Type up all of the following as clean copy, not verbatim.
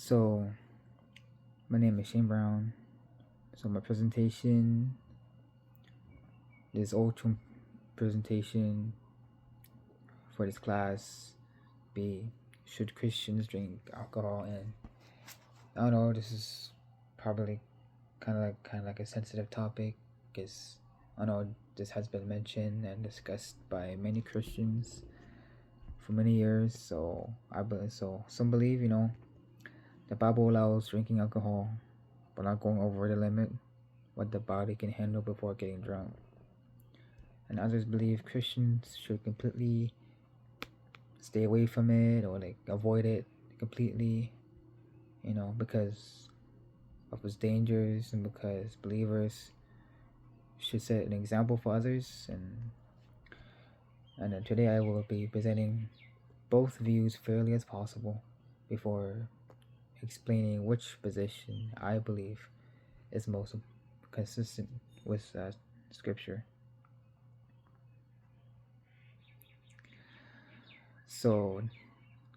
So, my name is Shane Brown. So, my presentation, this Utrum presentation for this class, be should Christians drink alcohol? And I don't know, this is probably kind of like a sensitive topic, because I know this has been mentioned and discussed by many Christians for many years. So I believe so. Some believe, the Bible allows drinking alcohol, but not going over the limit what the body can handle before getting drunk. And others believe Christians should completely stay away from it, or like avoid it completely, because of its dangers, and because believers should set an example for others. And then today I will be presenting both views fairly as possible before explaining which position I believe is most consistent with scripture. So,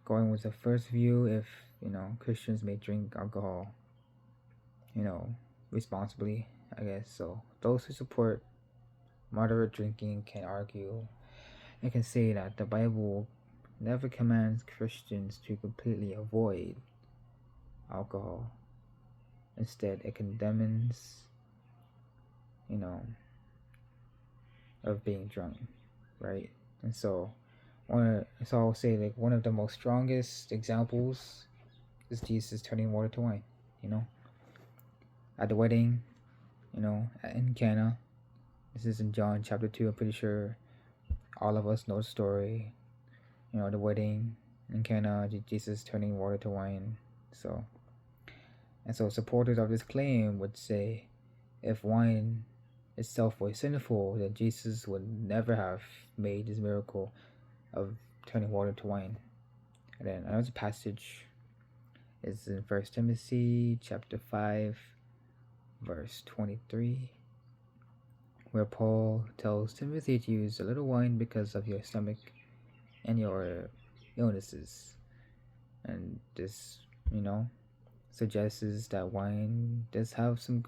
going with the first view, if Christians may drink alcohol, responsibly, I guess. So those who support moderate drinking can argue and can say that the Bible never commands Christians to completely avoid alcohol. Instead, it condemns, of being drunk, right? And so, I'll say, like, one of the most strongest examples is Jesus turning water to wine. At the wedding, in Cana. This is in John chapter 2. I'm pretty sure all of us know the story. The wedding in Cana, Jesus turning water to wine. So supporters of this claim would say, if wine itself was sinful, then Jesus would never have made this miracle of turning water to wine. And then another passage is in 1 Timothy chapter 5, verse 23, where Paul tells Timothy to use a little wine because of your stomach and your illnesses. And this, suggests that wine does have some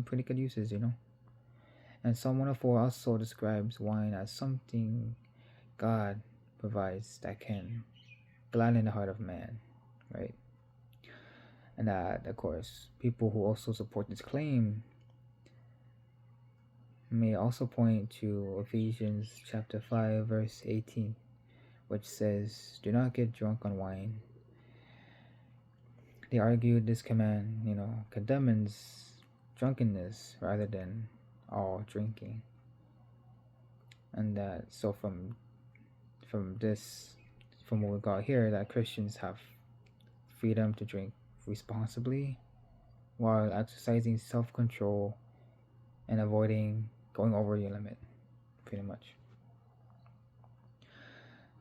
pretty good uses, And Psalm 104 also describes wine as something God provides that can gladden the heart of man, right? And that, of course, people who also support this claim may also point to Ephesians chapter 5, verse 18, which says, "Do not get drunk on wine." They argued this command, condemns drunkenness rather than all drinking. And that, so from what we got here, that Christians have freedom to drink responsibly while exercising self-control and avoiding going over your limit, pretty much.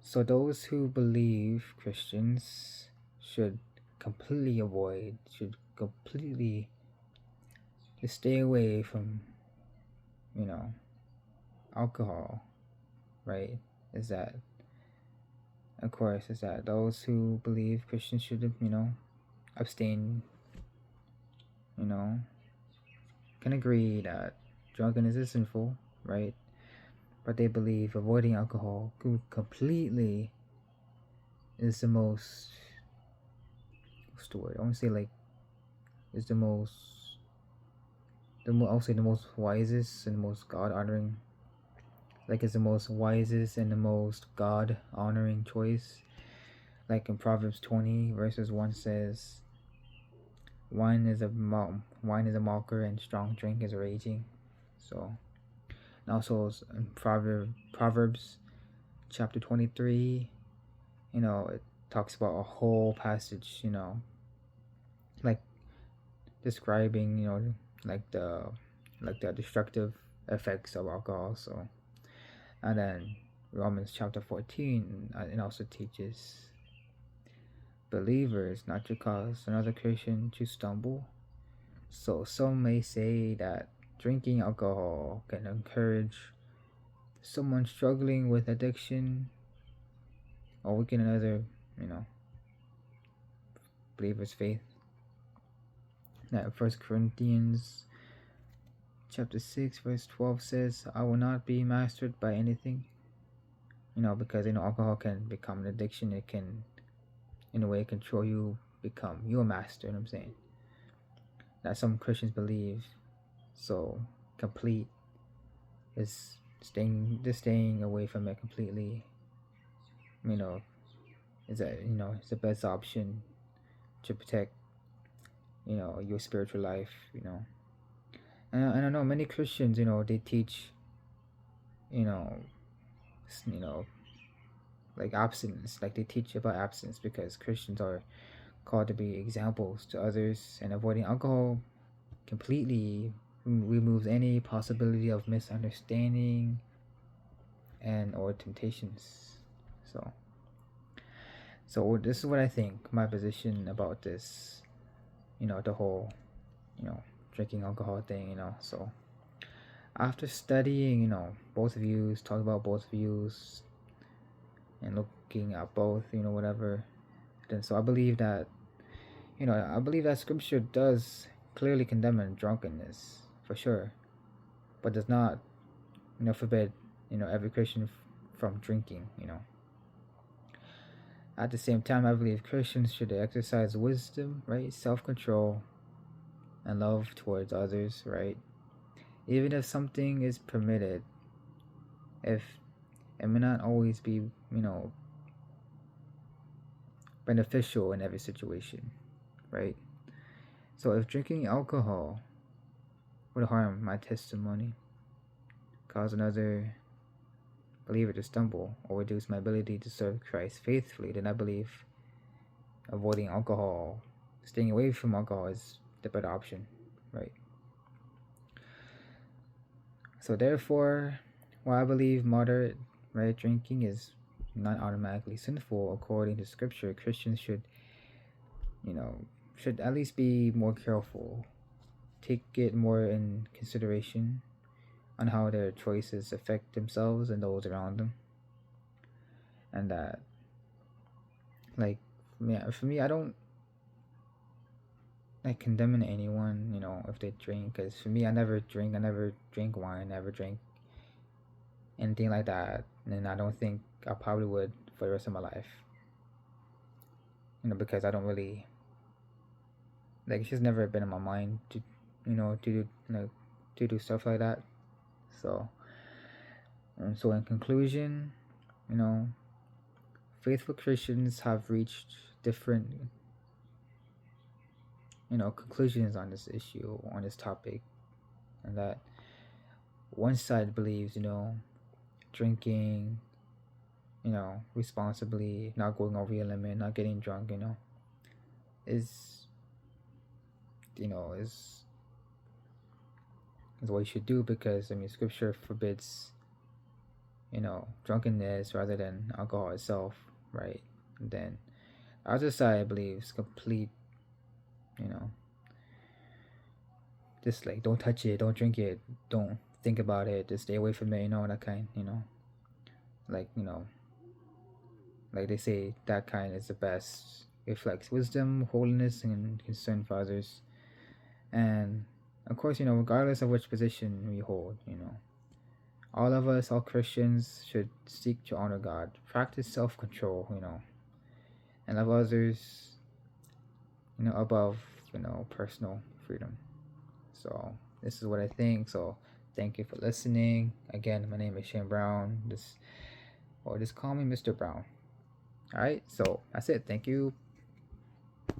So those who believe Christians should completely just stay away from, alcohol, right? Is that those who believe Christians should, abstain, can agree that drunkenness is sinful, right? But they believe avoiding alcohol completely is the most, what's the word? I want to say, like, is I'll say the most wisest and the most God-honoring, like, it's the most wisest and the most God-honoring choice. Like in Proverbs 20 verses 1 says, wine is a mocker and strong drink is raging. So, and also in Proverbs chapter 23, it talks about a whole passage, like describing, like the destructive effects of alcohol. So, and then Romans chapter 14, it also teaches believers not to cause another Christian to stumble. So some may say that drinking alcohol can encourage someone struggling with addiction or weaken another, believer's faith. That First Corinthians chapter 6 verse 12 says, I will not be mastered by anything. Because alcohol can become an addiction. It can, in a way, control you, become your master. You know what I'm saying? That some Christians believe. So complete is staying away from it completely. Is that it's the best option to protect your spiritual life. And I know many Christians, they teach, you know, like abstinence, like they teach about abstinence because Christians are called to be examples to others, and avoiding alcohol completely removes any possibility of misunderstanding and or temptations. So this is what I think, my position about this, the whole, drinking alcohol thing, so after studying, both views, talk about both views and looking at both, whatever, then so I believe that scripture does clearly condemn drunkenness for sure, but does not, forbid, every Christian from drinking, At the same time, I believe Christians should exercise wisdom, right, self-control, and love towards others, right? Even if something is permitted, if it may not always be, beneficial in every situation, right? So if drinking alcohol would harm my testimony, cause another believer to stumble, or reduce my ability to serve Christ faithfully, then I believe avoiding alcohol, staying away from alcohol is the better option, right? So therefore, while I believe moderate, right, drinking is not automatically sinful according to Scripture, Christians should at least be more careful, take it more in consideration on how their choices affect themselves and those around them. And that, like, for me, I don't like condemning anyone, if they drink, because for me, I never drink wine, never drink anything like that, and I don't think I probably would for the rest of my life, because I don't really, like, it's just never been in my mind to do stuff like that. So in conclusion, faithful Christians have reached different conclusions on this issue, on this topic, and that one side believes drinking responsibly, not going over your limit, not getting drunk, is what you should do, because Scripture forbids drunkenness rather than alcohol itself, right? And then the other side believes complete, just like don't touch it, don't drink it, don't think about it, just stay away from it, that kind, like like they say, that kind is the best, reflects wisdom, holiness, and concern for others. And of course, regardless of which position we hold, all of us, all Christians, should seek to honor God, practice self-control, and love others, above, personal freedom. So this is what I think. So thank you for listening. Again, my name is Shane Brown. Just call me Mr. Brown. All right. So that's it. Thank you.